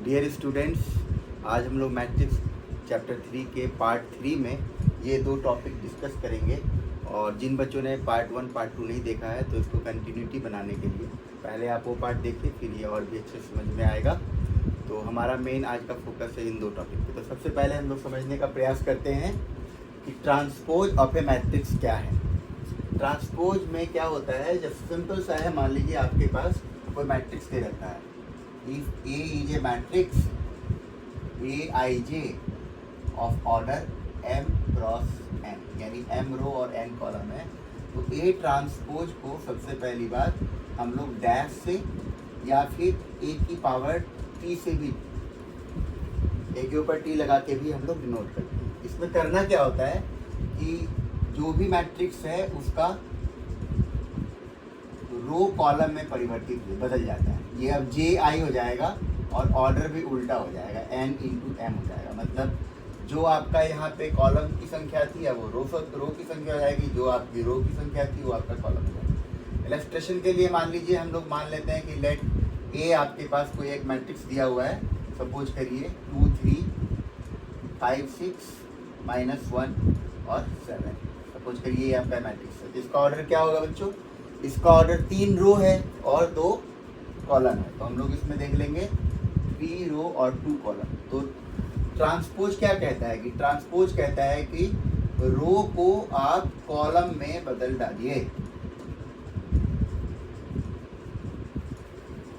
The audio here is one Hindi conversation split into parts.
डियर स्टूडेंट्स, आज हम लोग मैट्रिक्स चैप्टर 3 के पार्ट 3 में ये दो टॉपिक डिस्कस करेंगे। और जिन बच्चों ने पार्ट 1 पार्ट 2 नहीं देखा है तो इसको कंटिन्यूटी बनाने के लिए पहले आप वो पार्ट देखिए, फिर ये और भी अच्छे समझ में आएगा। तो हमारा मेन आज का फोकस है इन दो टॉपिक पे। तो सबसे पहले हम लोग समझने का प्रयास करते हैं कि ट्रांसपोज ऑफ ए मैट्रिक्स क्या है। ट्रांसपोज में क्या होता है, जब सिंपल सा है, मान लीजिए आपके पास कोई मैट्रिक्स दे रखा है। If A is a matrix Aij of order m cross n, यानी m रो और n कॉलम है, तो A ट्रांसपोज को सबसे पहली बात हम लोग डैश से या फिर A की पावर t से भी, A के ऊपर t लगा के भी हम लोग डिनोट करते हैं। इसमें करना क्या होता है कि जो भी मैट्रिक्स है उसका रो कॉलम में परिवर्तित बदल जाता है। ये अब जे आई हो जाएगा और ऑर्डर भी उल्टा हो जाएगा, n इंटू एम हो जाएगा। मतलब जो आपका यहाँ पे कॉलम की संख्या थी अब वो रो की संख्या हो जाएगी, जो आपकी रो की संख्या थी वो आपका कॉलम हो जाएगा। इलस्ट्रेशन के लिए मान लीजिए हम लोग मान लेते हैं कि लेट ए आपके पास कोई एक मैट्रिक्स दिया हुआ है, सपोज करिए 2 3 5 6 -1 और 7। सपोज करिए ये आपका मैट्रिक्स है, इसका ऑर्डर क्या होगा बच्चों? इसका ऑर्डर 3 रो है और 2 कॉलम है। तो हम लोग इसमें देख लेंगे 3 रो और 2 कॉलम। तो ट्रांसपोज क्या कहता है कि ट्रांसपोज कहता है कि रो को आप कॉलम में बदल डालिए।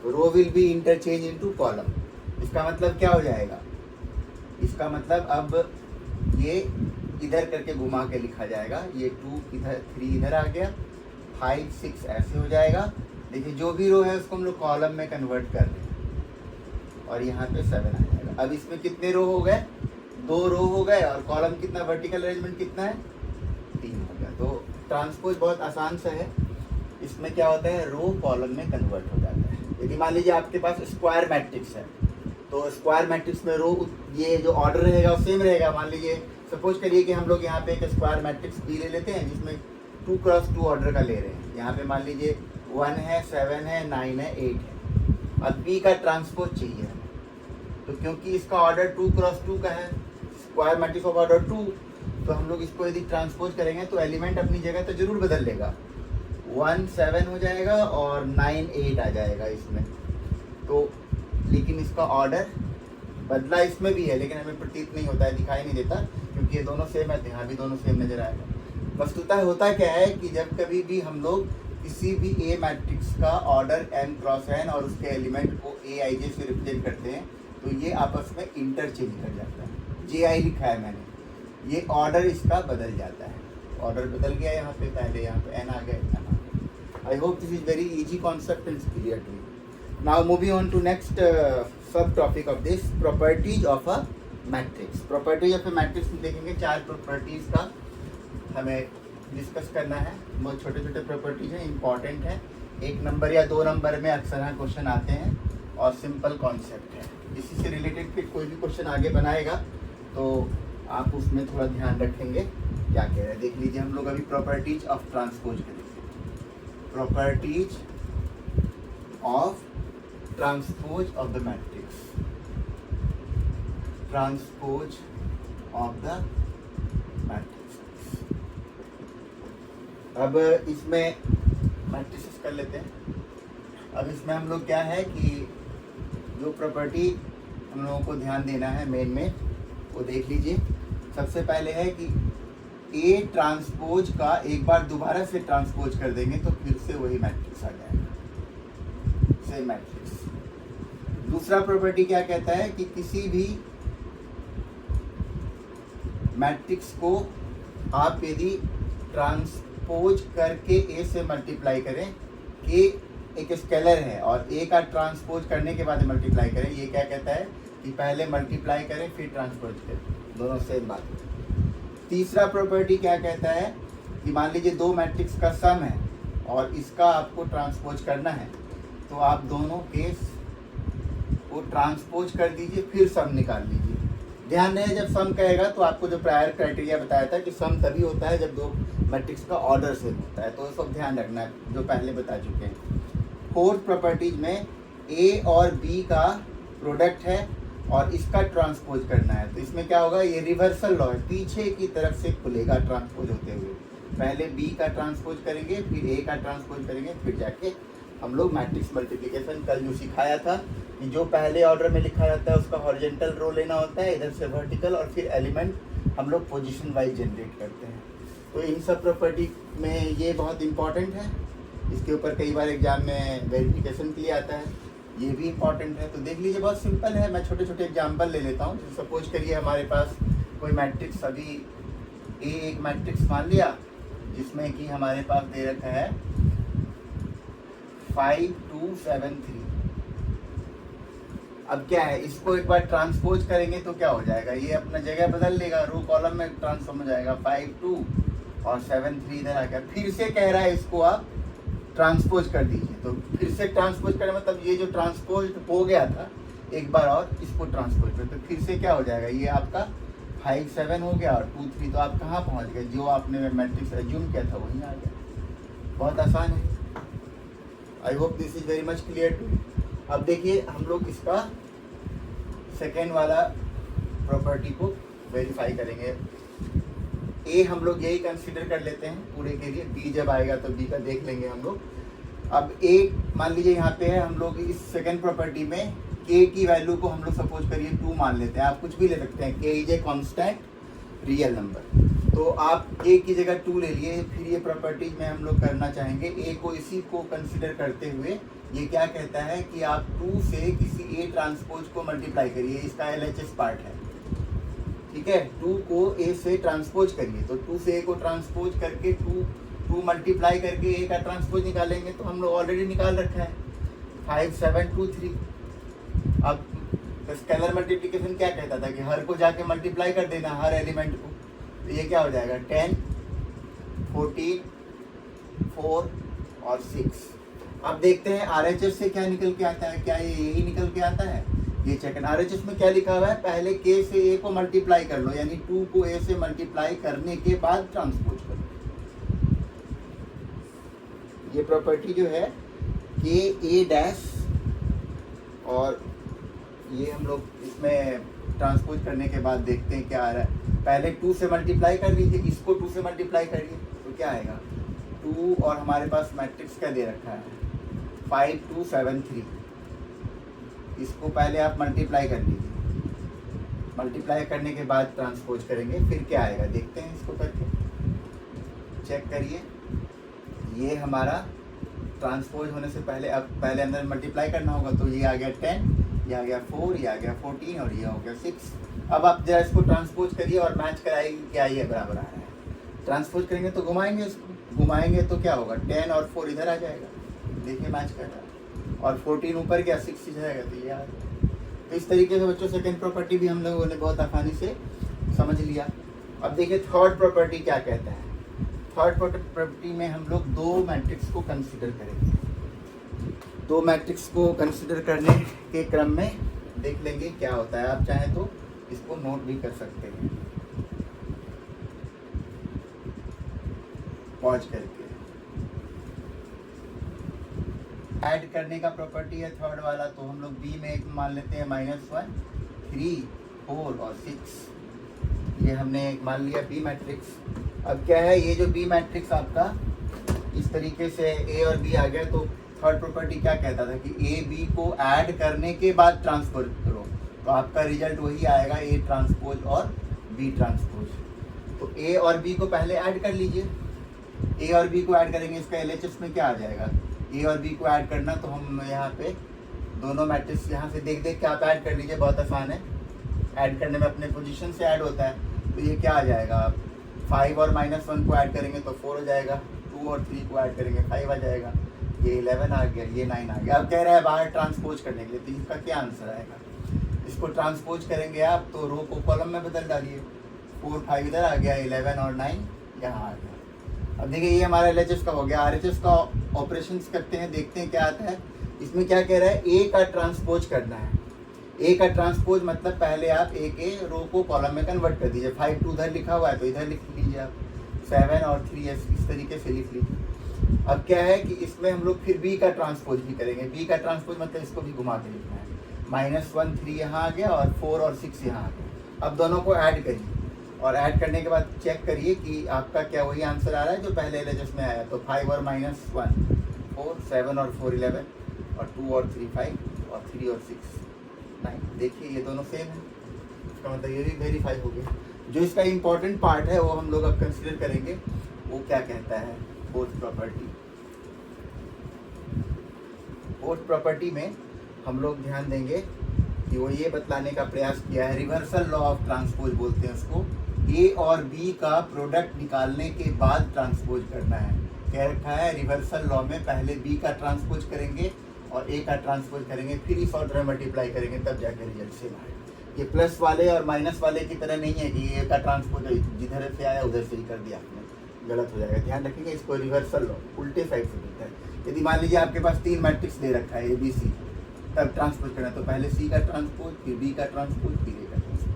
Row will be interchange into column. इसका मतलब क्या हो जाएगा? इसका मतलब अब ये इधर करके घुमा के लिखा जाएगा। ये 2 इधर, 3 इधर आ गया, 5 6 ऐसे हो जाएगा। देखिए जो भी रो है उसको हम लोग कॉलम में कन्वर्ट कर रहे हैं और यहाँ पे 7 आ जाएगा। अब इसमें कितने रो हो गए? 2 रो हो गए और कॉलम कितना, वर्टिकल अरेंजमेंट कितना है? 3 हो गया। तो ट्रांसपोज बहुत आसान सा है। इसमें क्या होता है, रो कॉलम में कन्वर्ट हो जाता है। यदि मान लीजिए आपके पास स्क्वायर मैट्रिक्स है तो स्क्वायर मैट्रिक्स में रो ये जो ऑर्डर रहेगा वो सेम रहेगा। मान लीजिए सपोज करिए कि हम लोग यहाँ पे एक स्क्वायर मैट्रिक्स बी ले लेते हैं जिसमें 2 क्रॉस 2 ऑर्डर का ले रहे हैं। यहाँ पे मान लीजिए 1 है, 7 है, 9 है, 8 है। अब बी का ट्रांसपोज चाहिए हमें, तो क्योंकि इसका ऑर्डर 2 क्रॉस 2 का है, स्क्वायर मैट्रिक्स ऑफ ऑर्डर 2, तो हम लोग इसको यदि ट्रांसपोज करेंगे तो एलिमेंट अपनी जगह तो जरूर बदल लेगा। 1 7 हो जाएगा और 9 8 आ जाएगा इसमें। तो लेकिन इसका ऑर्डर बदला इसमें भी है, लेकिन हमें प्रतीत नहीं होता है, दिखाई नहीं देता, क्योंकि ये दोनों सेम है। यहाँ भी दोनों सेम नजर आएगा। वस्तुतः होता क्या है कि जब कभी भी हम लोग किसी भी ए मैट्रिक्स का ऑर्डर m क्रॉस n और उसके एलिमेंट को aij से रिप्रेजेंट करते हैं तो ये आपस में इंटरचेंज कर जाता है। ji लिखा है मैंने, ये ऑर्डर इसका बदल जाता है। ऑर्डर बदल गया यहाँ पे, पहले यहाँ पे n आ गया। I hope this is very easy concept and clear to you. Now moving on to next sub topic of this, properties of a matrix. Properties of a matrix में देखेंगे 4 प्रॉपर्टीज का हमें डिस्कस करना है। बहुत छोटे छोटे प्रॉपर्टीज हैं, इंपॉर्टेंट है। 1 नंबर या 2 नंबर में अक्सर क्वेश्चन आते हैं और सिंपल कॉन्सेप्ट है। इसी से रिलेटेड फिर कोई भी क्वेश्चन आगे बनाएगा तो आप उसमें थोड़ा ध्यान रखेंगे क्या कह रहे हैं। देख लीजिए हम लोग अभी प्रॉपर्टीज ऑफ ट्रांसपोज करेंगे। Properties of transpose of the matrix. Transpose of the matrix. अब इसमें मैट्रिसेस कर लेते हैं। अब इसमें हम लोग क्या है कि जो प्रॉपर्टी हम लोगों को ध्यान देना है मेन में, वो देख लीजिए। सबसे पहले है कि ए ट्रांसपोज का एक बार दोबारा से ट्रांसपोज कर देंगे तो फिर से वही मैट्रिक्स आ जाएगा, सेम मैट्रिक्स। दूसरा प्रॉपर्टी क्या कहता है कि किसी भी मैट्रिक्स को आप यदि ट्रांसपोज करके ए से मल्टीप्लाई करें, ए एक स्केलर है और ए का ट्रांसपोज करने के बाद मल्टीप्लाई करें, ये क्या कहता है कि पहले मल्टीप्लाई करें फिर ट्रांसपोज करें, दोनों सेम बात है। तीसरा प्रॉपर्टी क्या कहता है कि मान लीजिए 2 मैट्रिक्स का सम है और इसका आपको ट्रांसपोज करना है, तो आप दोनों केस को ट्रांसपोज कर दीजिए फिर सम निकाल लीजिए। ध्यान रहे जब सम कहेगा तो आपको जो प्रायर क्राइटेरिया बताया था कि सम तभी होता है जब 2 मैट्रिक्स का ऑर्डर सेम होता है, तो सब ध्यान रखना है जो पहले बता चुके हैं। 4th प्रॉपर्टीज में ए और बी का प्रोडक्ट है और इसका ट्रांसपोज करना है, तो इसमें क्या होगा, ये रिवर्सल लॉ है, पीछे की तरफ से खुलेगा ट्रांसपोज होते हुए। पहले बी का ट्रांसपोज करेंगे, फिर ए का ट्रांसपोज करेंगे, फिर जाके हम लोग मैट्रिक्स मल्टीप्लिकेशन कल जो सिखाया था कि जो पहले ऑर्डर में लिखा जाता है उसका हॉरिजॉन्टल रो लेना होता है, इधर से वर्टिकल, और फिर एलिमेंट हम लोग पोजीशन वाइज जनरेट करते हैं। तो इन सब प्रॉपर्टी में ये बहुत इंपॉर्टेंट है, इसके ऊपर कई बार एग्जाम में वेरिफिकेशन के लिए आता है, ये भी इम्पॉर्टेंट है। तो देख लीजिए, बहुत सिंपल है, मैं छोटे छोटे एग्जाम्पल ले लेता हूँ। सपोज करिए हमारे पास कोई मैट्रिक्स, अभी ए एक मैट्रिक्स मान लिया जिसमें कि हमारे पास दे रखा है 5 2 7 3। अब क्या है, इसको एक बार ट्रांसपोज करेंगे तो क्या हो जाएगा, ये अपना जगह बदल लेगा, रो कॉलम में ट्रांसफॉर्म हो जाएगा, 5 2 और 7 3 इधर आ गया। फिर से कह रहा है इसको आप ट्रांसपोज कर दीजिए, तो फिर से ट्रांसपोज करें मतलब ये जो ट्रांसपोज हो गया था एक बार और इसको ट्रांसपोज करें, तो फिर से क्या हो जाएगा, ये आपका 5 7 हो गया और 2 3, तो आप कहाँ पहुँच गए, जो आपने मैट्रिक्स एज्यूम किया था वहीं आ गया। बहुत आसान है। I hope this is very much clear to you. अब देखिए हम लोग इसका सेकेंड वाला प्रॉपर्टी को वेरीफाई करेंगे। ए हम लोग यही कंसीडर कर लेते हैं पूरे के लिए, बी जब आएगा तो बी का देख लेंगे हम लोग। अब ए मान लीजिए यहाँ पे है, हम लोग इस सेकेंड प्रॉपर्टी में के की वैल्यू को हम लोग सपोज करिए 2 मान लेते हैं, आप कुछ भी ले सकते हैं, के is a constant real number, तो आप ए की जगह 2 ले लिए। फिर ये प्रॉपर्टीज में हम लोग करना चाहेंगे ए को इसी को कंसीडर करते हुए, ये क्या कहता है कि आप 2 से किसी ए ट्रांसपोज को मल्टीप्लाई करिए, इसका LHS पार्ट है, ठीक है। 2 को ए से ट्रांसपोज करिए, तो 2 से ए को ट्रांसपोज करके 2 मल्टीप्लाई करके ए का ट्रांसपोज निकालेंगे, तो हम लोग ऑलरेडी निकाल रखा है 5 7 2 3। अब स्केलर मल्टीप्लिकेशन क्या कहता था कि हर को जाके मल्टीप्लाई कर देना, हर एलिमेंट को, तो ये क्या हो जाएगा 10 14 4 और 6। अब देखते हैं RHS से क्या निकल के आता है, क्या ये यही निकल के आता है, ये चेक। RHS में क्या लिखा हुआ है, पहले के से ए को मल्टीप्लाई कर लो, यानी 2 को ए से मल्टीप्लाई करने के बाद ट्रांसपोज करो। ये प्रॉपर्टी जो है के ए डैश, और ये हम लोग इसमें ट्रांसपोज करने के बाद देखते हैं क्या आ रहा है। पहले 2 से मल्टीप्लाई कर लीजिए, इसको 2 से मल्टीप्लाई करिए तो क्या आएगा 2, और हमारे पास मैट्रिक्स क्या दे रखा है 5 2 7 3। इसको पहले आप मल्टीप्लाई कर लीजिए, मल्टीप्लाई करने के बाद ट्रांसपोज करेंगे, फिर क्या आएगा देखते हैं, इसको करके चेक करिए। ये हमारा ट्रांसपोज होने से पहले, अब पहले अंदर मल्टीप्लाई करना होगा, तो ये आ गया 10, ये आ गया 4, ये आ गया 14 और ये हो गया 6। अब आप जरा इसको ट्रांसपोज करिए और मैच कराइए क्या ये बराबर आ रहा है। ट्रांसपोज करेंगे तो घुमाएंगे, इसको घुमाएंगे तो क्या होगा 10 और 4 इधर आ जाएगा, देखिए मैच कर रहा है, और 14 ऊपर गया 6 जाएगा, तो ये आ जाएगा। तो इस तरीके से बच्चों सेकेंड प्रॉपर्टी भी हम लोगों ने बहुत आसानी से समझ लिया। अब देखिए थर्ड प्रॉपर्टी क्या कहता है। थर्ड प्रॉपर्टी में हम लोग 2 मैट्रिक्स को कंसीडर करेंगे। 2 मैट्रिक्स को कंसीडर करने के क्रम में देख लेंगे क्या होता है। आप चाहें तो इसको नोट भी कर सकते हैं पॉज करके। ऐड करने का प्रॉपर्टी है थर्ड वाला, तो हम लोग बी में एक मान लेते हैं -1 3 4 और 6। ये हमने एक मान लिया बी मैट्रिक्स। अब क्या है, ये जो बी मैट्रिक्स आपका इस तरीके से ए और बी आ गया, तो थर्ड प्रॉपर्टी क्या कहता था कि ए बी को ऐड करने के बाद ट्रांसफर करो, तो आपका रिजल्ट वही आएगा ए ट्रांसपोज और बी ट्रांसपोज। तो ए और बी को पहले ऐड कर लीजिए, ए और बी को ऐड करेंगे, इसका LHS में क्या आ जाएगा, ए और बी को ऐड करना, तो हम यहाँ पे दोनों मैट्रिक्स यहाँ से देख देख के आप ऐड कर लीजिए, बहुत आसान है। ऐड करने में अपने पोजीशन से ऐड होता है, तो ये क्या आ जाएगा, 5 और -1 को ऐड करेंगे तो 4 हो जाएगा, 2 और 3 को ऐड करेंगे 5 आ जाएगा, ये 11 आ गया, ये 9 आ गया। अब कह रहा है बाहर ट्रांसपोज करने के लिए, तो इसका क्या आंसर आएगा, इसको ट्रांसपोज करेंगे आप तो रो को कॉलम में बदल डालिए, 4 5 इधर आ गया, 11 और 9 यहाँ आ गया। अब देखिए ये हमारा LHS का हो गया। RHS का ऑपरेशन करते हैं, देखते हैं क्या आता है। इसमें क्या कह रहा है, ए का ट्रांसपोज करना है। ए का ट्रांसपोज मतलब पहले आप ए के रो को कॉलम में कन्वर्ट कर दीजिए। 5 2 उधर लिखा हुआ है तो इधर लिख लीजिए आप, 7 और 3 इस तरीके से लिख लीजिए। अब क्या है कि इसमें हम लोग फिर बी का ट्रांसपोज भी करेंगे। बी का ट्रांसपोज मतलब इसको भी घुमा के लिखना है, -1 3 यहाँ आ गया और 4 और 6 यहाँ आ गया। अब दोनों को ऐड करिए और ऐड करने के बाद चेक करिए कि आपका क्या वही आंसर आ रहा है जो पहले LHS में आया। तो 5 और -1 4, 7 और 4 11 और 2 और 3 5 और 3 और 6 9। देखिए ये दोनों सेम है, इसका मतलब ये भी वेरीफाई हो गया। जो इसका इम्पोर्टेंट पार्ट है वो हम लोग अब कंसिडर करेंगे, वो क्या कहता है फोर्थ प्रॉपर्टी। फोर्थ प्रॉपर्टी में हम लोग ध्यान देंगे कि वो ये बतलाने का प्रयास किया है, रिवर्सल लॉ ऑफ ट्रांसपोज बोलते हैं उसको। ए और बी का प्रोडक्ट निकालने के बाद ट्रांसपोज करना है। कह रखा है रिवर्सल लॉ में पहले बी का ट्रांसपोज करेंगे और ए का ट्रांसपोज करेंगे, फिर इस ऑर्डर में मल्टीप्लाई करेंगे, तब जाकर रिजल्ट सेम आएगा। ये प्लस वाले और माइनस वाले की तरह नहीं है कि ए का ट्रांसपोज जिधर से आया उधर से ही कर दिया आपने, गलत हो जाएगा। ध्यान रखेंगे इसको, रिवर्सल लॉ उल्टे साइड से मिलता है। यदि मान लीजिए आपके पास 3 मैट्रिक्स दे रखा है ABC, तब ट्रांसपोज करना तो पहले C का ट्रांसपोज, फिर B का ट्रांसपोज, फिर A का ट्रांसपोज।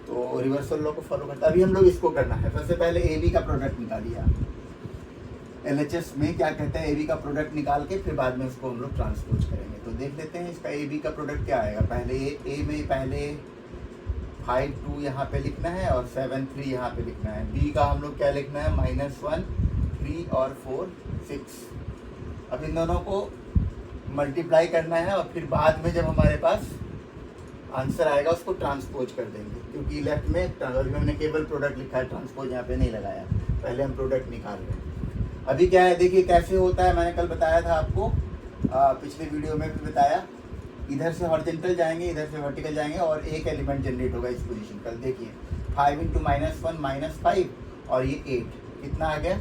तो रिवर्सल लॉ को फॉलो करता है। अभी हम लोग इसको करना है। सबसे पहले AB का प्रोडक्ट निकालिए आप। LHS में क्या कहते हैं, AB का प्रोडक्ट निकाल के फिर बाद में उसको हम लोग ट्रांसपोज करेंगे। तो देख लेते हैं इसका AB का प्रोडक्ट क्या आएगा। पहले A में पहले 5 2 यहाँ पे लिखना है और 7 3 यहाँ पे लिखना है। B का हम लोग क्या लिखना है, -1 3 और 4 6। अब इन दोनों को मल्टीप्लाई करना है और फिर बाद में जब हमारे पास आंसर आएगा उसको ट्रांसपोज कर देंगे, क्योंकि लेफ्ट में हमने केवल प्रोडक्ट लिखा है, ट्रांसपोज यहाँ पे नहीं लगाया। पहले हम प्रोडक्ट निकाल रहे हैं। अभी क्या है देखिए कैसे होता है, मैंने कल बताया था आपको, पिछले वीडियो में भी बताया। इधर से हॉरिजॉन्टल जाएंगे, इधर से वर्टिकल जाएंगे और एक एलिमेंट जनरेट होगा इस पोजीशन पर। देखिए 5 × -1 -5 और ये 8 कितना आ गया,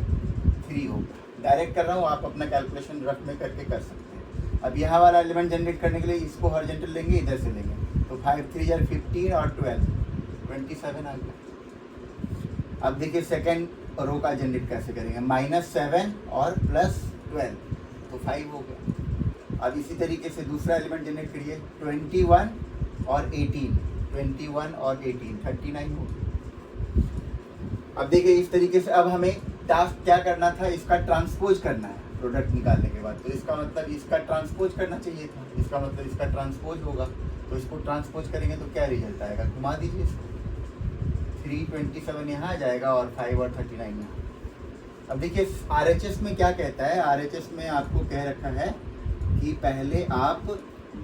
3 होगा। डायरेक्ट कर रहा हूँ, आप अपना कैलकुलेशन रफ में करके कर सकते हैं। अब यहाँ वाला एलिमेंट जनरेट करने के लिए इसको हॉरिजॉन्टल लेंगे, इधर से लेंगे, तो 5 3 = 15 और 12 27 आ गया। अब देखिए सेकेंड रो का जनरेट कैसे करेंगे, -7 और +12 तो 5 हो गया। अब इसी तरीके से दूसरा एलिमेंट जनरेट करिए, 21 और 18 21 और 18 39 हो गया। अब देखिए इस तरीके से अब हमें टास्क क्या करना था, इसका ट्रांसपोज करना है प्रोडक्ट निकालने के बाद। तो इसका मतलब इसका ट्रांसपोज करना चाहिए था, इसका मतलब इसका ट्रांसपोज होगा। तो इसको ट्रांसपोज करेंगे तो क्या रिजल्ट आएगा, घुमा दीजिए इसको, 3 27 यहाँ आ जाएगा और 5 और 39 यहाँ। अब देखिए RHS में क्या कहता है, RHS में आपको कह रखा है कि पहले आप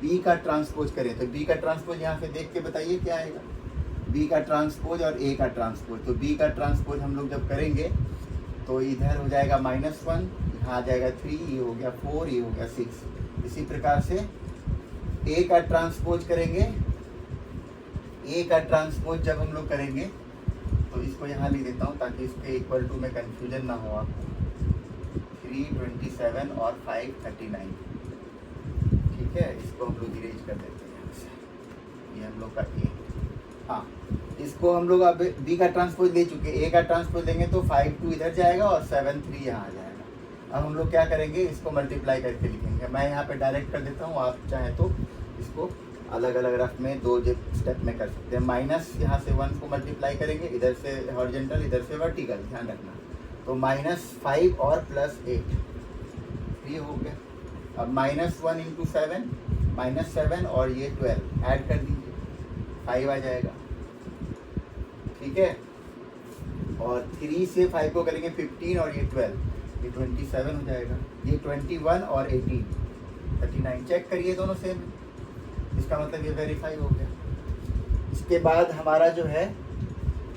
B का ट्रांसपोज करें। तो B का ट्रांसपोज यहाँ से देख के बताइए क्या आएगा, B का ट्रांसपोज और A का ट्रांसपोज। तो B का ट्रांसपोज हम लोग जब करेंगे तो इधर हो जाएगा -1, यहाँ आ जाएगा 3, ये हो गया 4, ये हो गया 6। इसी प्रकार से A का ट्रांसपोज करेंगे, A का ट्रांसपोज जब हम लोग करेंगे तो इसको यहाँ लिख देता हूँ ताकि इसके इक्वल टू में कंफ्यूजन ना हो आपको। 3 27 और 5 39, ठीक है। इसको हम लोग इरेज कर देते हैं यहाँ से, ये हम लोग का A। हाँ, इसको हम लोग अब B का ट्रांसपोज ले चुके, A का ट्रांसपोज लेंगे तो 5 2 इधर जाएगा और 7 3 यहाँ आ जाएगा। अब हम लोग क्या करेंगे, इसको मल्टीप्लाई करके लिखेंगे। मैं यहाँ पे डायरेक्ट कर देता हूँ, आप चाहें तो इसको अलग अलग रफ में 2 स्टेप में कर सकते हैं। माइनस यहाँ से 1 को मल्टीप्लाई करेंगे, इधर से हॉरिजॉन्टल इधर से वर्टिकल, ध्यान रखना। तो -5 और +8 3 हो गया। अब -1 × 7 -7 और ये 12 ऐड कर दीजिए, 5 आ जाएगा, ठीक है। और 3 से 5 को करेंगे 15 और ये 12, ये 27 हो जाएगा। ये 21 और 18 39, चेक करिए दोनों सेम, इसका मतलब ये वेरीफाई हो गया। इसके बाद हमारा जो है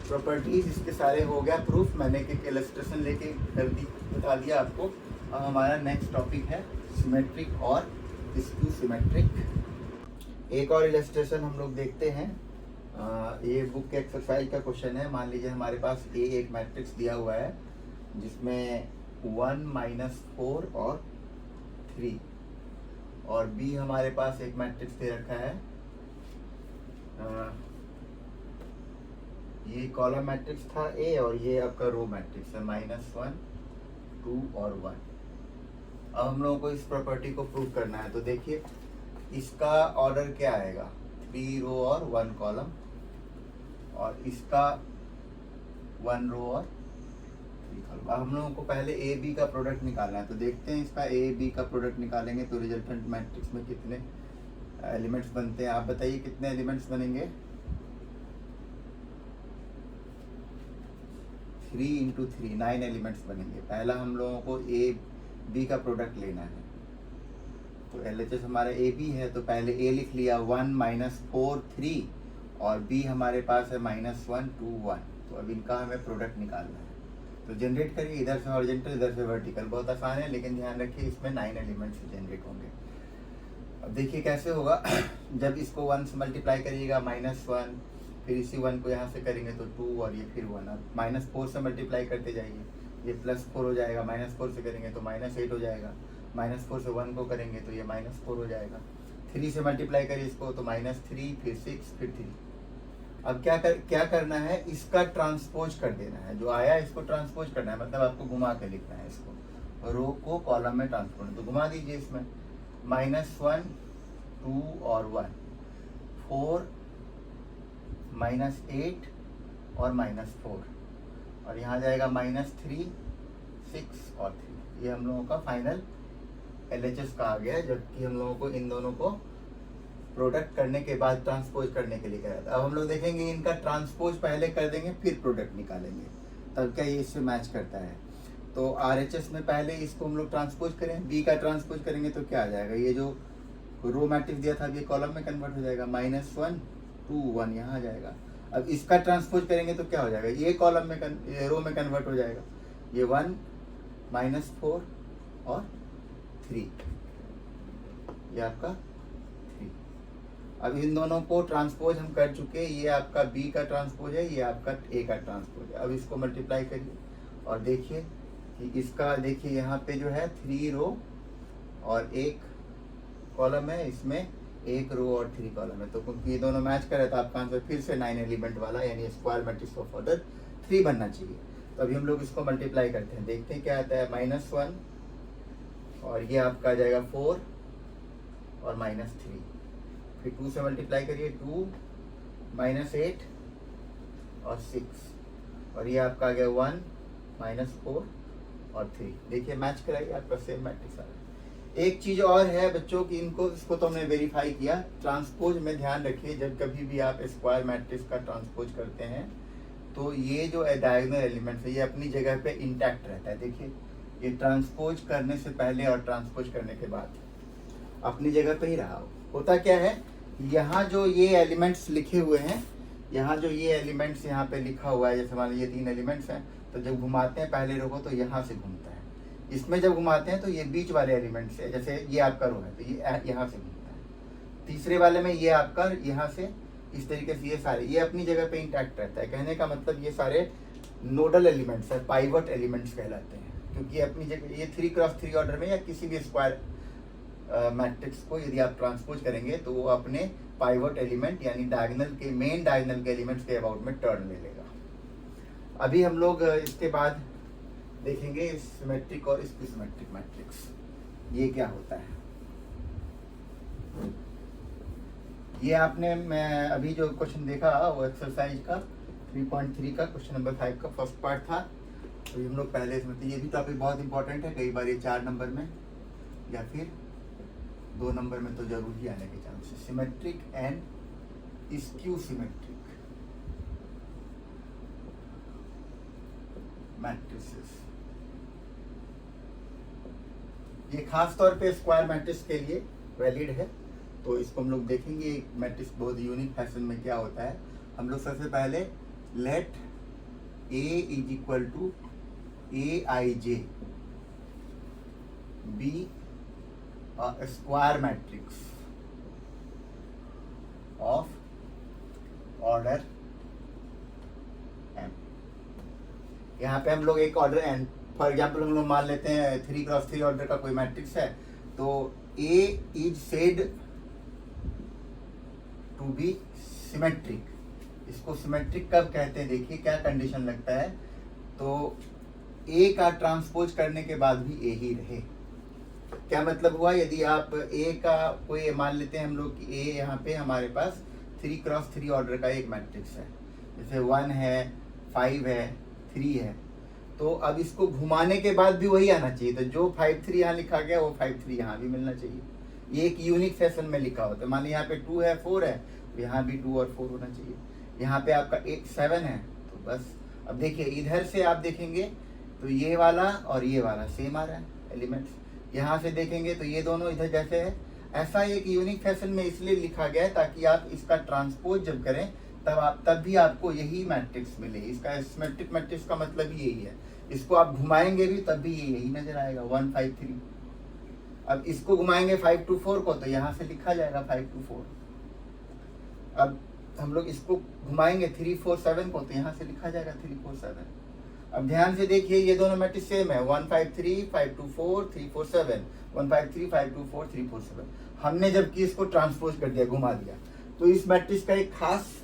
प्रॉपर्टीज इसके सारे हो गया प्रूफ, मैंने एक इलस्ट्रेशन लेके कर दी, बता दिया आपको। अब हमारा नेक्स्ट टॉपिक है सिमेट्रिक और स्क्यू सिमेट्रिक। एक और इलस्ट्रेशन हम लोग देखते हैं। ये बुक के एक्सरसाइज का क्वेश्चन है। मान लीजिए हमारे पास एक मैट्रिक्स दिया हुआ है जिसमें 1 -4 और 3, और B हमारे पास एक मैट्रिक्स दे रखा है। ये कॉलम मैट्रिक्स था A और ये आपका रो मैट्रिक्स है, -1 2 और 1। अब हम लोगों को इस प्रॉपर्टी को प्रूव करना है। तो देखिए इसका ऑर्डर क्या आएगा, 3 रो और 1 कॉलम, और इसका 1 रो और 3 कॉलम। अब हम लोगों को पहले A B का प्रोडक्ट निकालना है। तो देखते हैं इसका A B का प्रोडक्ट निकालेंगे तो रिजल्टेंट मैट्रिक्स में कितने एलिमेंट्स बनते हैं। आप बताइए कितने एलिमेंट्स बनेंगे? 3 इंटू 3 9 एलिमेंट्स बनेंगे। पहला हम लोगों को ए बी का प्रोडक्ट लेना है, तो LHS हमारा ए बी है, तो पहले ए लिख लिया 1 -4 3 और बी हमारे पास है -1 2 1। तो अब इनका हमें प्रोडक्ट निकालना है, तो जनरेट करिए, इधर से हॉरिजॉन्टल इधर से वर्टिकल। बहुत आसान है, लेकिन ध्यान रखिए इसमें 9 एलिमेंट्स जनरेट होंगे। अब देखिए कैसे होगा जब इसको 1 से मल्टीप्लाई करिएगा -1, फिर इसी 1 को यहाँ से करेंगे तो 2 और ये फिर 1। अब -4 से मल्टीप्लाई करते जाइए, ये +4 हो जाएगा, -4 से करेंगे तो -8 हो जाएगा, -4 से 1 को करेंगे तो ये -4 हो जाएगा। 3 से मल्टीप्लाई करिए इसको तो -3 फिर 6 फिर 3। अब क्या करना है, इसका ट्रांसपोज कर देना है, जो आया इसको ट्रांसपोज करना है, मतलब आपको घुमा के लिखना है इसको, रो को कॉलम में ट्रांसपोज। तो घुमा दीजिए इसमें -1 2 और 1 4 -8 और -4 और यहाँ जाएगा -3 6 और 3। ये हम लोगों का फाइनल LHS का आ गया है, जबकि हम लोगों को इन दोनों को प्रोडक्ट करने के बाद ट्रांसपोज करने के लिए कहा था। अब हम लोग देखेंगे इनका ट्रांसपोज पहले कर देंगे फिर प्रोडक्ट निकालेंगे, तब क्या ये इससे मैच करता है। तो RHS में पहले इसको हम लोग ट्रांसपोज करें, बी का ट्रांसपोज करेंगे तो क्या आ जाएगा, ये जो रो मैट्रिक्स दिया था ये कॉलम में कन्वर्ट हो जाएगा, -1 2 1 यहाँ आ जाएगा। अब इसका ट्रांसपोज करेंगे तो क्या हो जाएगा, ये कॉलम में ये रो में कन्वर्ट हो जाएगा, ये 1 -4 और 3, ये आपका 3। अब इन दोनों को ट्रांसपोज हम कर चुके, ये आपका बी का ट्रांसपोज है, ये आपका ए का ट्रांसपोज है। अब इसको मल्टीप्लाई करिए और देखिए कि इसका, देखिए यहाँ पे जो है 3 रो और 1 कॉलम है, इसमें 1 रो और 3 कॉलम है। तो क्योंकि ये दोनों मैच कर रहे तो आपका आंसर फिर से 9 एलिमेंट वाला यानी स्क्वायर मैट्रिक्स ऑफ ऑर्डर 3 बनना चाहिए। तो अभी हम लोग इसको मल्टीप्लाई करते हैं, देखते हैं क्या आता है। -1 और ये आपका आ जाएगा 4 और -3, फिर 2 से मल्टीप्लाई करिए 2 -8 और 6 और ये आपका आ गया 1 -4 और 3। देखिए मैच कराइए, आपका सेम मैट्रिक्स आ रहा है। एक चीज और है बच्चों की, इसको तो हमने वेरीफाई किया। ट्रांसपोज में ध्यान रखिए, जब कभी भी आप स्क्वायर मैट्रिक्स का ट्रांसपोज करते हैं तो ये जो डायगोनल एलिमेंट्स है ये अपनी जगह पे इंटैक्ट रहता है। देखिए ये ट्रांसपोज करने से पहले और ट्रांसपोज करने के बाद अपनी जगह पे ही रहा। होता क्या है, यहाँ जो ये एलिमेंट्स लिखे हुए हैं, यहाँ जो ये एलिमेंट्स यहाँ पे लिखा हुआ है, जैसे मान लीजिए 3 एलिमेंट्स हैं, तो जब घुमाते हैं पहले रो को तो यहाँ से घूमता है, इसमें जब घुमाते हैं तो ये बीच वाले एलिमेंट से, जैसे ये आपका रो है तो ये यहाँ से घूमता है, तीसरे वाले में ये आपका यहाँ से, इस तरीके से ये सारे ये अपनी जगह पे इंटैक्ट रहता है। कहने का मतलब ये सारे नोडल एलिमेंट्स है, पाइवट एलिमेंट्स कहलाते हैं, क्योंकि अपनी जगह ये 3x3 ऑर्डर में या किसी भी स्क्वायर मैट्रिक्स को यदि आप ट्रांसपोज करेंगे तो वो अपने पाइवट एलिमेंट यानी डायगोनल के, मेन डायगोनल के एलिमेंट्स के अबाउट में टर्न ले लेगा। अभी हम लोग इसके बाद देखेंगे सिमेट्रिक और स्कीमेट्रिक मैट्रिक्स, ये क्या होता है। ये आपने, मैं अभी जो क्वेश्चन देखा वो एक्सरसाइज का 3.3 का क्वेश्चन नंबर 5 का फर्स्ट पार्ट था, तो हम लोग पहले इसमें, ये भी टॉपिक बहुत इंपॉर्टेंट है, कई बार ये 4 नंबर में या फिर 2 नंबर में तो जरूर ही आने के chances. Symmetric and skew symmetric matrices, ये खास तौर पे स्क्वायर मैट्रिक्स के लिए वैलिड है। तो इसको हम लोग देखेंगे, मैट्रिक्स बहुत यूनिक फैशन में क्या होता है। हम लोग सबसे पहले let A is equal to Aij be square matrix of order m। यहाँ पे हम लोग एक ऑर्डर n, फॉर एग्जाम्पल हम लोग मान लेते हैं 3x3 ऑर्डर का कोई मैट्रिक्स है, तो A is said to be symmetric. इसको सिमेट्रिक कब कहते हैं, देखिए क्या कंडीशन लगता है, तो A का ट्रांसपोज करने के बाद भी A ही रहे। क्या मतलब हुआ, यदि आप A का कोई मान लेते हैं हम लोग कि A यहाँ पे हमारे पास 3x3 ऑर्डर का एक मैट्रिक्स है, जैसे 1 है 5 है 3 है, तो अब इसको घुमाने के बाद भी वही आना चाहिए। तो जो 5 3 यहाँ लिखा गया वो 5 3 यहाँ भी मिलना चाहिए। ये एक यूनिक फैशन में लिखा होता है। मान लीजिए यहाँ पे 2 है 4 है, तो यहाँ भी 2 और 4 होना चाहिए। यहाँ पे आपका 8 7 है, तो बस। अब देखिए इधर से आप देखेंगे तो ये वाला और ये वाला सेम आ रहा है एलिमेंट्स। यहाँ से देखेंगे तो ये दोनों इधर जैसे है। ऐसा एक यूनिक फैशन में इसलिए लिखा गया है ताकि आप इसका ट्रांसपोज जब करें तब भी आपको यही मैट्रिक्स मिले। इसका सिमेट्रिक मैट्रिक्स का मतलब ही यही है। इसको आप घुमाएंगे भी तब भी ये यही नजर आएगा 1 5 3। अब इसको घुमाएंगे 5 2 4 को, तो यहाँ से लिखा जाएगा 5 2 4। अब हम लोग इसको घुमाएंगे 3 4 7 को, तो यहाँ से लिखा जाएगा 3 4 7। अब ध्यान से देखिए ये दोनों मैट्रिक्स सेम है 1 5 3 5 2 4 3 4 7 1 5 3 5 2 4 3 4 7। हमने जबकि इसको ट्रांसपोज कर दिया, घुमा दिया। तो इस मैट्रिक्स का एक खास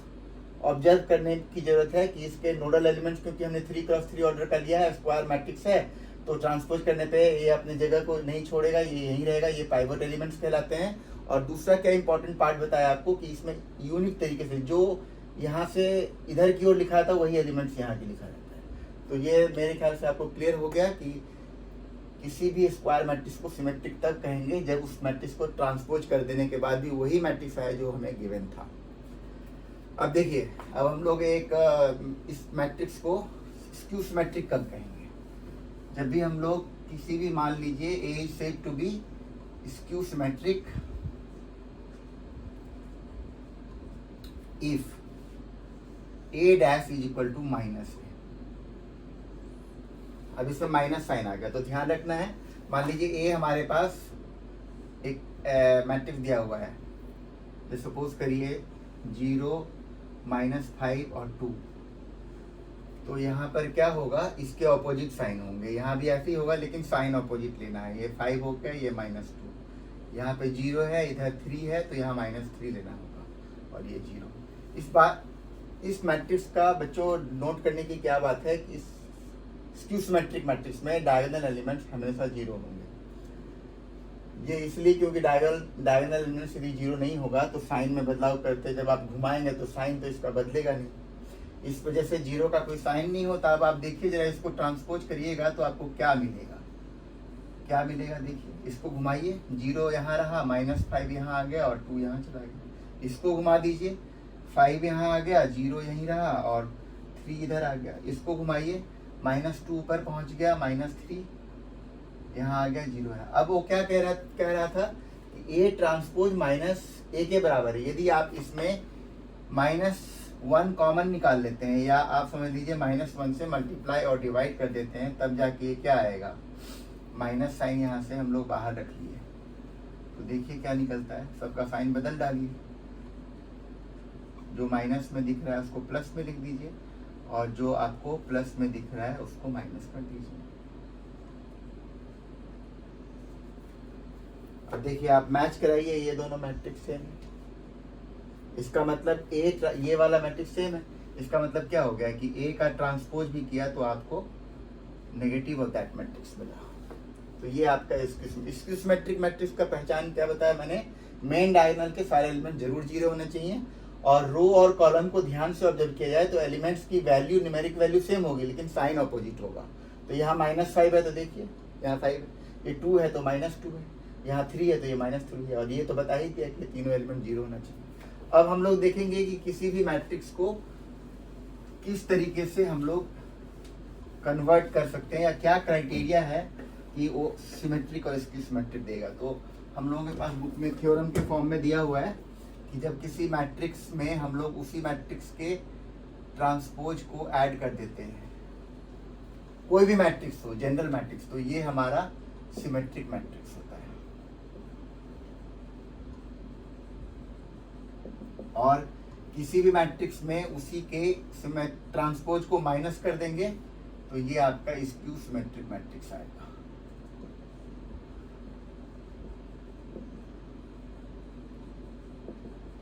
ऑब्जर्व करने की जरूरत है कि इसके नोडल एलिमेंट्स, क्योंकि हमने 3x3 ऑर्डर का लिया है, स्क्वायर मैट्रिक्स है, तो ट्रांसपोज करने पे ये अपनी जगह को नहीं छोड़ेगा, ये यहीं रहेगा। ये पाइवट एलिमेंट्स कहलाते हैं। और दूसरा क्या इंपॉर्टेंट पार्ट बताया आपको कि इसमें यूनिक तरीके से जो यहाँ से इधर की ओर लिखा था वही एलिमेंट्स यहाँ की लिखा रहता है। तो ये मेरे ख्याल से आपको क्लियर हो गया कि किसी भी स्क्वायर मैट्रिक्स को सिमेट्रिक तब कहेंगे जब उस मैट्रिक्स को ट्रांसपोज कर देने के बाद भी वही मैट्रिक्स आया जो हमें गिवन था। अब देखिए, अब हम लोग एक इस मैट्रिक्स को स्क्यू सिमेट्रिक कब कहेंगे? जब भी हम लोग किसी भी, मान लीजिए A is said to be skew symmetric if a dash is equal to minus A. अब इसमें माइनस साइन आ गया तो ध्यान रखना है। मान लीजिए ए हमारे पास एक मैट्रिक्स दिया हुआ है, तो सपोज करिए 0 -5 और 2। तो यहाँ पर क्या होगा, इसके ऑपोजिट साइन होंगे। यहाँ भी ऐसे ही होगा लेकिन साइन ऑपोजिट लेना है। ये 5 हो गया, ये -2। यहाँ पे 0 है, इधर 3 है, तो यहाँ -3 लेना होगा और ये 0। इस मैट्रिक्स का बच्चों नोट करने की क्या बात है कि इस स्क्यू सिमेट्रिक मैट्रिक्स में डायगोनल एलिमेंट्स हमेशा 0 होंगे। ये इसलिए क्योंकि डायगोनल एलिमेंट्स यदि 0 नहीं होगा तो साइन में बदलाव करते जब आप घुमाएंगे तो साइन तो इसका बदलेगा नहीं। इस वजह से 0 का कोई साइन नहीं होता। अब आप देखिए जरा, इसको ट्रांसपोज करिएगा तो आपको क्या मिलेगा, क्या मिलेगा देखिए। इसको घुमाइए, 0 यहाँ रहा, -5 यहाँ आ गया और 2 यहाँ चला गया। इसको घुमा दीजिए, 5 यहाँ आ गया, 0 यहीं रहा और 3 इधर आ गया। इसको घुमाइए, -2 ऊपर पहुंच गया, -3 यहाँ आ गया, 0 है। अब वो क्या कह रहा था कि ए ट्रांसपोज -a के बराबर है। यदि आप इसमें -1 कॉमन निकाल लेते हैं या आप समझ लीजिए -1 से मल्टीप्लाई और डिवाइड कर देते हैं, तब जाके क्या आएगा, माइनस साइन यहाँ से हम लोग बाहर रख लिए। तो देखिए क्या निकलता है, सबका साइन बदल डालिए। जो माइनस में दिख रहा है उसको प्लस में लिख दीजिए और जो आपको प्लस में दिख रहा है उसको माइनस कर दीजिए। अब देखिए आप मैच कराइए, ये दोनों मैट्रिक्स सेम है। इसका मतलब ये वाला मैट्रिक्स सेम है। इसका मतलब क्या हो गया कि ए का ट्रांसपोज भी किया तो आपको नेगेटिव ऑफ दैट मैट्रिक्स मिला। तो ये आपका स्क्यू सिमेट्रिक मैट्रिक्स का पहचान क्या बताया मैंने, मेन डायगोनल के सारे एलिमेंट जरूर 0 होने चाहिए और रो और कॉलम को ध्यान से ऑब्जर्व किया जाए तो एलिमेंट्स की वैल्यू, न्यूमेरिक वैल्यू सेम होगी लेकिन साइन ऑपोजिट होगा। तो यहाँ -5 है तो देखिए यहाँ 5 है, ये 2 है तो -2 है, यहाँ 3 है तो ये -3 है। और ये तो बता ही दिया कि तीनों एलिमेंट 0 होना चाहिए। अब हम लोग देखेंगे कि किसी भी मैट्रिक्स को किस तरीके से हम लोग कन्वर्ट कर सकते हैं या क्या क्राइटेरिया है कि वो सिमेट्रिक और स्क्यू सिमेट्रिक देगा। तो हम लोगों के पास बुक में थ्योरम के फॉर्म में दिया हुआ है कि जब किसी मैट्रिक्स में हम लोग उसी मैट्रिक्स के ट्रांसपोज को ऐड कर देते हैं, कोई भी मैट्रिक्स हो, जनरल मैट्रिक्स, तो ये हमारा सिमेट्रिक मैट्रिक्स होता है। और किसी भी मैट्रिक्स में उसी के ट्रांसपोज को माइनस कर देंगे तो ये आपका स्क्यू सिमेट्रिक मैट्रिक्स आएगा।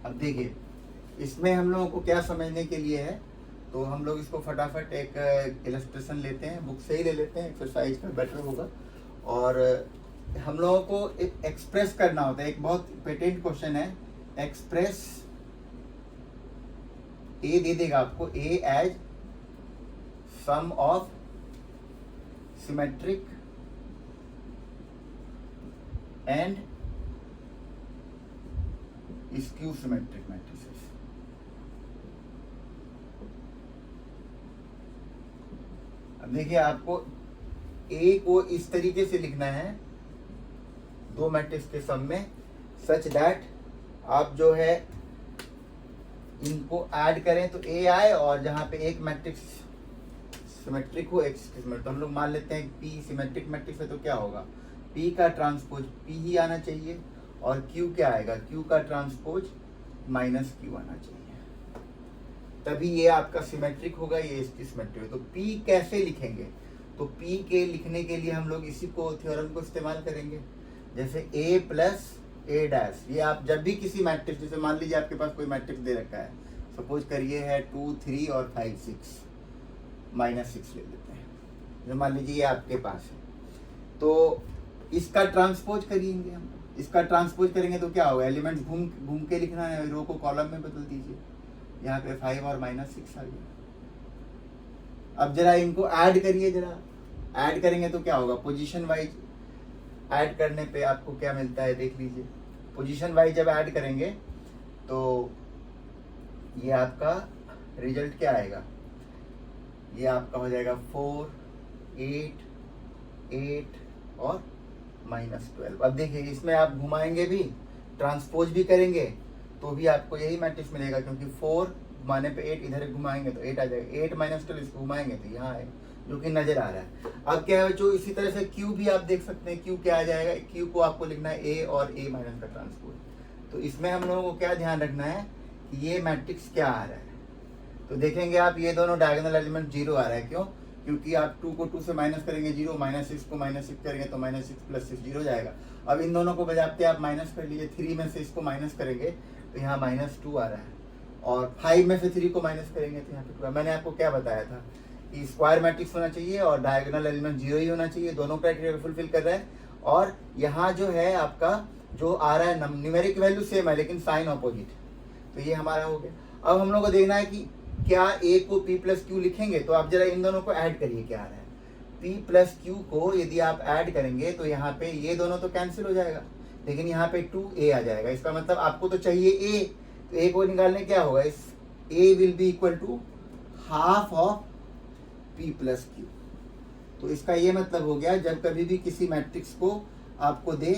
अब देखिए इसमें हम लोगों को क्या समझने के लिए है, तो हम लोग इसको फटाफट एक इलस्ट्रेशन लेते हैं, बुक से ही ले लेते हैं, एक्सरसाइज का बेटर होगा। और हम लोगों को एक एक्सप्रेस करना होता है, एक बहुत पेटेंट क्वेश्चन है, एक्सप्रेस ए दे देगा आपको, A as sum of symmetric and skew symmetric matrices. अब देखिए आपको ए को इस तरीके से लिखना है दो मैट्रिक्स के सम में, सच दैट आप जो है इनको ऐड करें तो ए आए, और जहां पे एक मैट्रिक्स सिमेट्रिक हो एक सिमेट्रिक, तो हम लोग मान लेते हैं पी सिमेट्रिक मैट्रिक्स है तो क्या होगा, पी का ट्रांसपोज पी ही आना चाहिए, और क्यू क्या आएगा, क्यू का ट्रांसपोज माइनस क्यू आना चाहिए, तभी ये आपका सिमेट्रिक होगा, ये इसकी सिमेट्रिक। तो पी कैसे लिखेंगे, तो पी के लिखने के लिए हम लोग इसी को थ्योरम को इस्तेमाल करेंगे, जैसे ए प्लस ए डैश। ये आप जब भी किसी मैट्रिक्स, जैसे मान लीजिए आपके पास कोई मैट्रिक्स दे रखा है, सपोज करिए है 2 3 और 5 6, -6 ले लेते हैं, जो मान लीजिए ये आपके पास है, तो इसका ट्रांसपोज करेंगे हम। इसका ट्रांसपोज करेंगे तो क्या होगा, एलिमेंट्स घूम के लिखना है, रो को कॉलम में बदल दीजिए, यहाँ पे 5 और -6 आ गया। अब जरा इनको ऐड करिए, जरा ऐड करेंगे तो क्या होगा, पोजीशन वाइज ऐड करने पे आपको क्या मिलता है देख लीजिए। पोजीशन वाइज जब ऐड करेंगे तो ये आपका रिजल्ट क्या आएगा, ये आपका हो जाएगा 4 8 8 और -12। अब देखिए इसमें आप घुमाएंगे भी, ट्रांसपोज भी करेंगे तो भी आपको यही मैट्रिक्स मिलेगा, क्योंकि 4 माने पे 8 इधर घुमाएंगे तो 8 आ जाएगा, 8 -12 इसको घुमाएंगे तो यहाँ है, जो कि नजर आ रहा है। अब क्या है, जो इसी तरह से क्यू भी आप देख सकते हैं, क्यू क्या आ जाएगा, क्यू को आपको लिखना है ए और ए माइनस का ट्रांसपोज। तो इसमें हम लोगों को क्या ध्यान रखना है कि ये मैट्रिक्स क्या आ रहा है, तो देखेंगे आप ये दोनों डायगोनल एलिमेंट 0 आ रहा है, क्यों, क्योंकि आप 2 को 2 से माइनस करेंगे 0, -6 को -6 करेंगे तो -6 + 6 0 जाएगा। अब इन दोनों को बजाते आप माइनस कर लीजिए, 3 में से इसको माइनस करेंगे तो यहाँ -2 आ रहा है, और 5 में से 3 को माइनस करेंगे तो यहाँ पे 2। मैंने आपको क्या बताया था कि स्क्वायर मैट्रिक्स होना चाहिए और डायगोनल एलिमेंट 0 ही होना चाहिए, दोनों क्राइटेरिया फुलफिल कर रहा है। और यहाँ जो है आपका जो आ रहा है न्यूमेरिक वैल्यू सेम है लेकिन साइन ऑपोजिट, तो ये हमारा हो गया। अब हम लोग को देखना है कि क्या ए को p + q लिखेंगे, तो आप जरा इन दोनों को ऐड करिए, क्या आ रहा है, p + q को यदि आप ऐड करेंगे तो यहाँ पे ये दोनों तो कैंसिल हो जाएगा, लेकिन यहाँ पे 2a आ जाएगा। इसका मतलब आपको तो चाहिए a, तो a को निकालने क्या होगा, इस a will be equal to half of p + q। तो इसका ये मतलब हो गया, जब कभी भी किसी मैट्रिक्स को आपको दे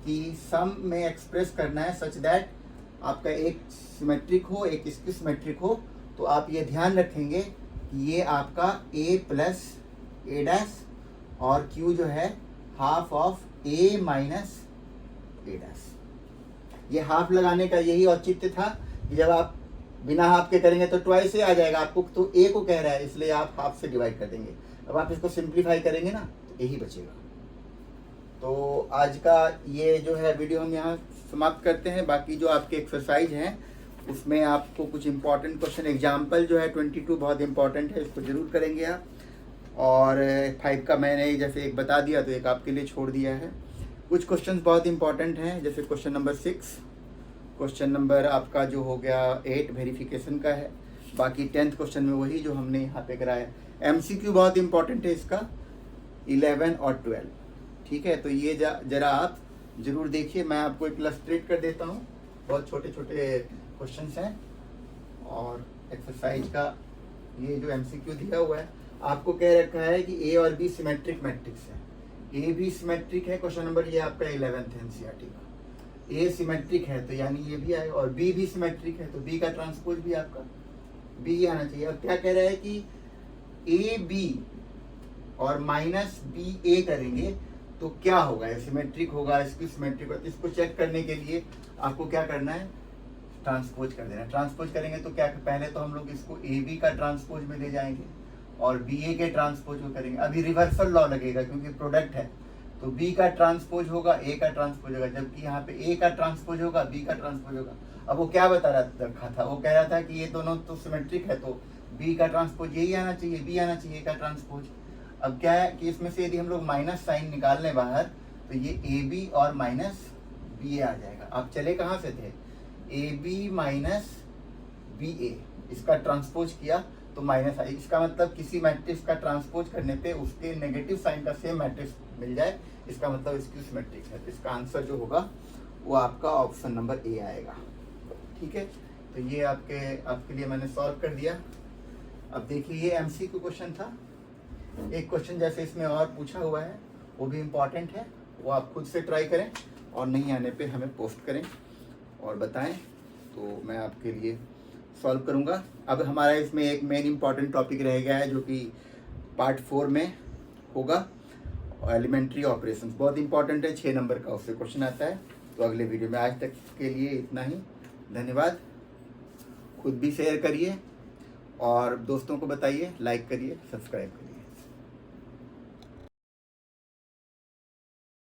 कि सम में एक्सप्रेस करना है सच दैट आपका एक सिमेट्रिक हो एक इसकी सिमेट्रिक हो, तो आप ये ध्यान रखेंगे कि ये आपका a + a' और q जो है हाफ ऑफ a - a'। ये हाफ लगाने का यही औचित्य था कि जब आप बिना हाफ के करेंगे तो ट्वाइस a आ जाएगा, आपको तो a को कह रहा है इसलिए आप हाफ से डिवाइड कर देंगे। अब आप इसको सिंप्लीफाई करेंगे ना तो यही बचेगा। तो आज का ये जो है वीडियो हम यहाँ समाप्त करते हैं। बाकी जो आपके एक्सरसाइज हैं उसमें आपको कुछ इंपॉर्टेंट क्वेश्चन, एग्जाम्पल जो है 22 बहुत इंपॉर्टेंट है, इसको जरूर करेंगे आप। और 5 का मैंने जैसे एक बता दिया तो एक आपके लिए छोड़ दिया है। कुछ क्वेश्चन बहुत इंपॉर्टेंट हैं, जैसे क्वेश्चन नंबर 6, क्वेश्चन नंबर आपका जो हो गया 8 वेरिफिकेशन का है। बाकी 10th क्वेश्चन में वही जो हमने यहाँ पे कराया। MCQ बहुत इंपॉर्टेंट है इसका, 11 और 12, ठीक है। तो ये जरा आप जरूर देखिए, मैं आपको एक इलस्ट्रेट कर देता हूँ, बहुत छोटे छोटे क्वेश्चंस हैं। और एक्सरसाइज का ये जो MCQ दिया हुआ है, आपको कह रखा है कि A और B सिमेट्रिक मैट्रिक्स है। A भी सिमेट्रिक है, क्वेश्चन नंबर ये आपका 11th NCERT का। A सिमेट्रिक है तो यानी ये भी आए, और B भी सिमेट्रिक है तो B का ट्रांसपोज भी आपका B ही आना चाहिए। अब क्या कह रहा है कि AB और -BA करेंगे तो क्या होगा, सिमेट्रिक होगा, इसकी सिमेट्रिक होगा। तो इसको चेक करने के लिए आपको क्या करना है, ट्रांसपोज कर देना। ट्रांसपोज करेंगे तो क्या, पहले तो हम लोग इसको AB का ट्रांसपोज में ले जाएंगे और BA के ट्रांसपोज को करेंगे। अभी रिवर्सल लॉ लगेगा क्योंकि प्रोडक्ट है, तो B का ट्रांसपोज होगा, A का ट्रांसपोज होगा, जबकि यहाँ पे A का ट्रांसपोज होगा, B का ट्रांसपोज होगा। अब वो क्या बता रखा था, वो कह रहा था कि ये दोनों तो सिमेट्रिक है तो B का ट्रांसपोज यही आना चाहिए, B आना चाहिए A का ट्रांसपोज। अब क्या है कि इसमें से यदि हम लोग माइनस साइन निकाल लें बाहर तो ये AB और -BA आ जाएगा। आप चले कहाँ से थे, AB - BA, इसका ट्रांसपोज किया तो माइनस आई। इसका मतलब किसी मैट्रिक्स का ट्रांसपोज करने पे उसके नेगेटिव साइन का सेम मैट्रिक्स मिल जाए, इसका मतलब इसकी सिमेट्रिक है। तो इसका आंसर जो होगा वो आपका ऑप्शन नंबर A आएगा। ठीक है, तो ये आपके लिए मैंने सॉल्व कर दिया। अब देखिए ये एमसीक्यू क्वेश्चन था। एक क्वेश्चन जैसे इसमें और पूछा हुआ है वो भी इम्पॉर्टेंट है, वो आप खुद से ट्राई करें और नहीं आने पे हमें पोस्ट करें और बताएं, तो मैं आपके लिए सॉल्व करूंगा। अब हमारा इसमें एक मेन इम्पॉर्टेंट टॉपिक रह गया है जो कि पार्ट 4 में होगा, एलिमेंट्री ऑपरेशंस। बहुत इंपॉर्टेंट है, 6 नंबर का उससे क्वेश्चन आता है। तो अगले वीडियो में, आज तक के लिए इतना ही। धन्यवाद। खुद भी शेयर करिए और दोस्तों को बताइए, लाइक करिए, सब्सक्राइब करिए।